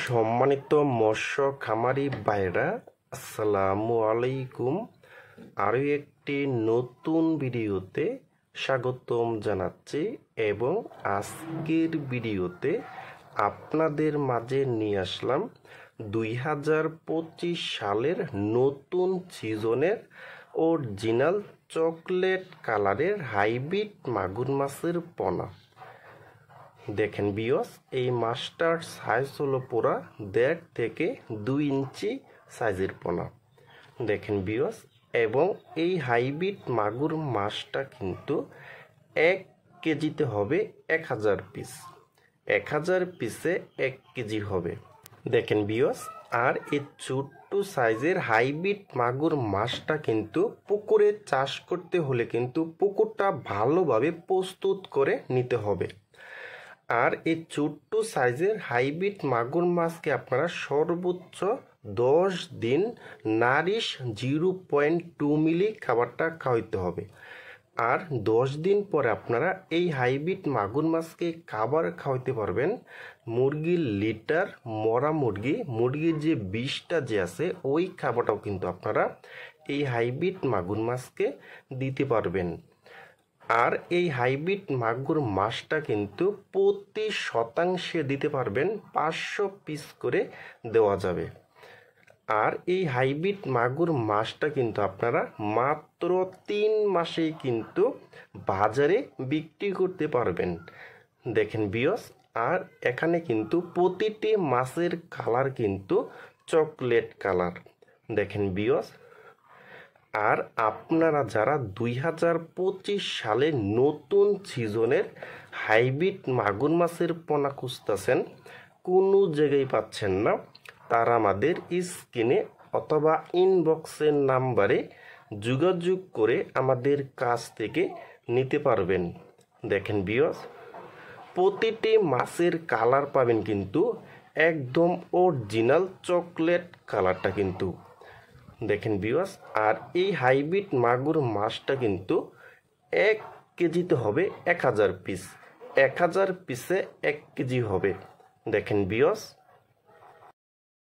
সম্মানিত মৎস্য খামারি ভাইরা, আসসালামু আলাইকুম। আরও একটি নতুন ভিডিওতে স্বাগতম জানাচ্ছি এবং আজকের ভিডিওতে আপনাদের মাঝে নিয়ে আসলাম 2025 সালের নতুন সিজনের অরিজিনাল চকলেট কালারের হাইব্রিড মাগুর মাছের পোনা। দেখেন বিয়স, এই মাছটার সাইজ হলো পুরা 1.5 থেকে 2 ইঞ্চি সাইজের পোনা। দেখেন বিয়স, এবং এই হাইব্রিড মাগুর মাছটা কিন্তু 1 কেজিতে হবে 1000 পিস। 1000 পিসে 1 কেজি হবে। দেখেন বিয়স, আর এই ছোট্ট সাইজের হাইব্রিড মাগুর মাছটা কিন্তু পুকুরে চাষ করতে হলে কিন্তু পুকুরটা ভালোভাবে প্রস্তুত করে নিতে হবে। আর এই ছোট্ট সাইজের হাইব্রিড মাগুর মাছকে আপনারা সর্বোচ্চ 10 দিন নারিশ 0.2 মিলি খাবারটা খাওয়াইতে হবে। আর 10 দিন পরে আপনারা এই হাইব্রিড মাগুর মাছকে খাবার খাওয়াইতে পারবেন মুরগির লিটার, মরা মুরগির যে বিষটা যে আছে ওই খাবারটাও কিন্তু আপনারা এই হাইব্রিড মাগুর মাছকে দিতে পারবেন। আর এই হাইব্রিড মাগুর মাছটা কিন্তু প্রতি শতাংশে দিতে পারবেন 500 পিস করে দেওয়া যাবে। আর এই হাইব্রিড মাগুর মাছটা কিন্তু আপনারা মাত্র 3 মাসেই কিন্তু বাজারে বিক্রি করতে পারবেন। দেখেন বিয়স, আর এখানে কিন্তু প্রতিটি মাছের কালার কিন্তু চকলেট কালার। দেখেন বিয়স, আর আপনারা যারা 2025 সালে নতুন সিজনের হাইব্রিড মাগুর মাছের পোনা খুঁজতেছেন, কোনো জায়গায় পাচ্ছেন না, তারা আমাদের স্ক্রিনে অথবা ইনবক্সের নাম্বারে যোগাযোগ করে আমাদের কাছ থেকে নিতে পারবেন। দেখেন বিয়স, প্রতিটি মাছের কালার পাবেন কিন্তু একদম অরিজিনাল চকলেট কালারটা কিন্তু। দেখেন বিয়স, আর এই হাইব্রিড মাগুর মাছটা কিন্তু 1 কেজিতে হবে 1000 পিস। 1000 পিসে 1 কেজি হবে। দেখেন বিয়স।